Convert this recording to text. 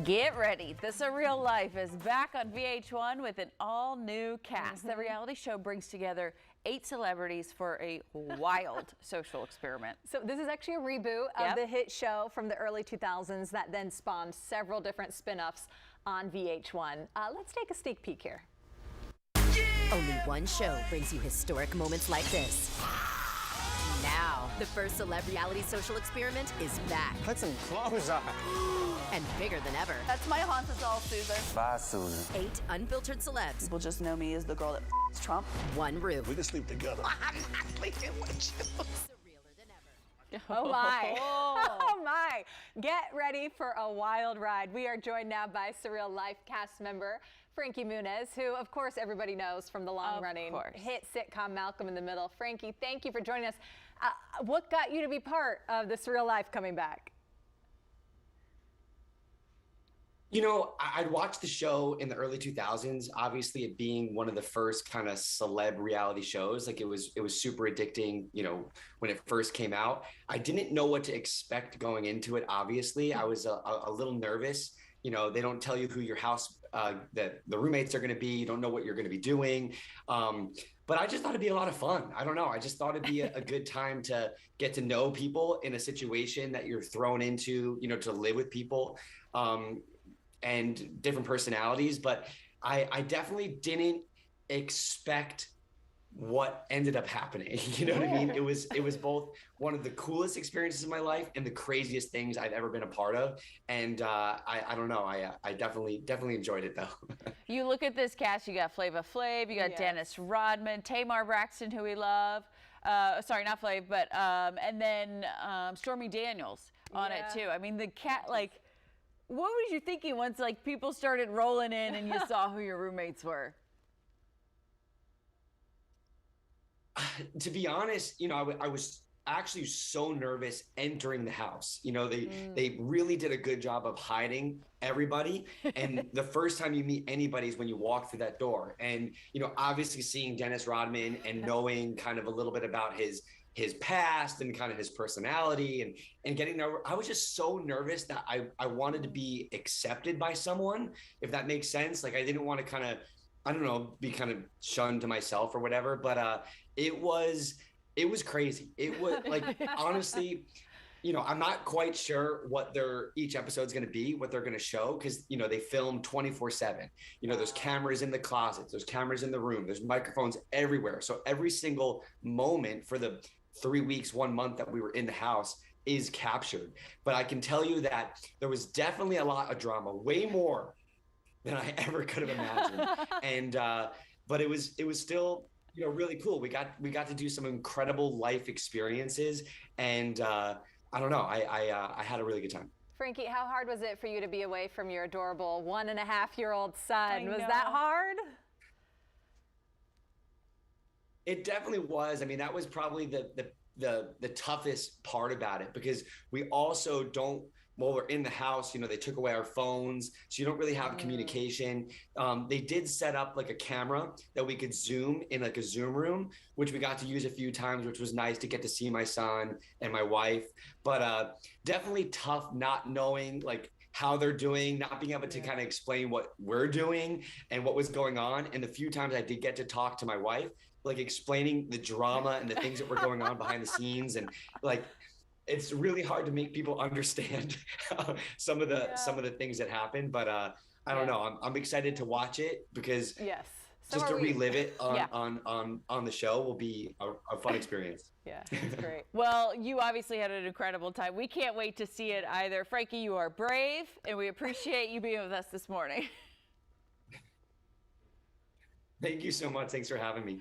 Get ready. The Surreal Life is back on VH1 with an all-new cast. The reality show brings together 8 celebrities for a wild social experiment. So this is actually a reboot of the hit show from the early 2000s that then spawned several different spin-offs on VH1. Let's take a sneak peek here. Only one show brings you historic moments like this. Now, the first celeb reality social experiment is back. Put some clothes on. And bigger than ever. That's my haunted doll, Susan. Bye, Susan. 8 unfiltered celebs. People just know me as the girl that Trump. One room. We can sleep together. I'm not sleeping with you. Surrealer than ever. Oh my. Oh my. Get ready for a wild ride. We are joined now by Surreal Life cast member Frankie Muniz, who of course everybody knows from the long-running hit sitcom Malcolm in the Middle. Frankie, thank you for joining us. What got you to be part of the Surreal Life coming back? You know, I'd watched the show in the early 2000s, obviously it being one of the first kind of celeb reality shows. Like it was super addicting, you know, when it first came out. I didn't know what to expect going into it, obviously. I was a little nervous. You know, they don't tell you who your house, the roommates are going to be. You don't know what you're going to be doing. But I just thought it'd be a lot of fun. I don't know. I just thought it'd be a good time to get to know people in a situation that you're thrown into, you know, to live with people. And different personalities, but I definitely didn't expect what ended up happening. You know what I mean? It was both one of the coolest experiences of my life and the craziest things I've ever been a part of. And I don't know. I definitely enjoyed it though. You look at this cast. You got Flava Flav. You got Dennis Rodman, Tamar Braxton, who we love. Sorry, not Flav, but and then Stormy Daniels on it too. I mean, the cat like. What was you thinking once like people started rolling in and you saw who your roommates were? To be honest, you know, I was actually so nervous entering the house. You know, they really did a good job of hiding everybody. And the first time you meet anybody is when you walk through that door. And, you know, obviously seeing Dennis Rodman and knowing kind of a little bit about his past and kind of his personality and getting there. I was just so nervous that I wanted to be accepted by someone, if that makes sense. Like I didn't want to kind of, I don't know, be kind of shunned to myself or whatever, but it was crazy. It was like, honestly, you know, I'm not quite sure what each episode's going to be, what they're going to show. Cause you know, they film 24/7, you know, there's cameras in the closets, there's cameras in the room, there's microphones everywhere. So every single moment for the 3 weeks, 1 month that we were in the house is captured. But I can tell you that there was definitely a lot of drama, way more than I ever could have imagined. And, but it was still, you know, really cool. We got to do some incredible life experiences and, I don't know. I had a really good time. Frankie, how hard was it for you to be away from your adorable 1.5-year-old son? Was that hard? It definitely was. I mean, that was probably the toughest part about it because we also don't, while we're in the house, you know, they took away our phones, so you don't really have communication. They did set up like a camera that we could Zoom in like a Zoom room, which we got to use a few times, which was nice to get to see my son and my wife. But definitely tough not knowing like how they're doing, not being able to kind of explain what we're doing and what was going on. And the few times I did get to talk to my wife, like explaining the drama and the things that were going on behind the scenes and like, it's really hard to make people understand some of the things that happen, but I don't know. I'm excited to watch it because just to relive it on the show will be a fun experience. Yeah, it's great. Well, you obviously had an incredible time. We can't wait to see it either. Frankie, you are brave, and we appreciate you being with us this morning. Thank you so much. Thanks for having me.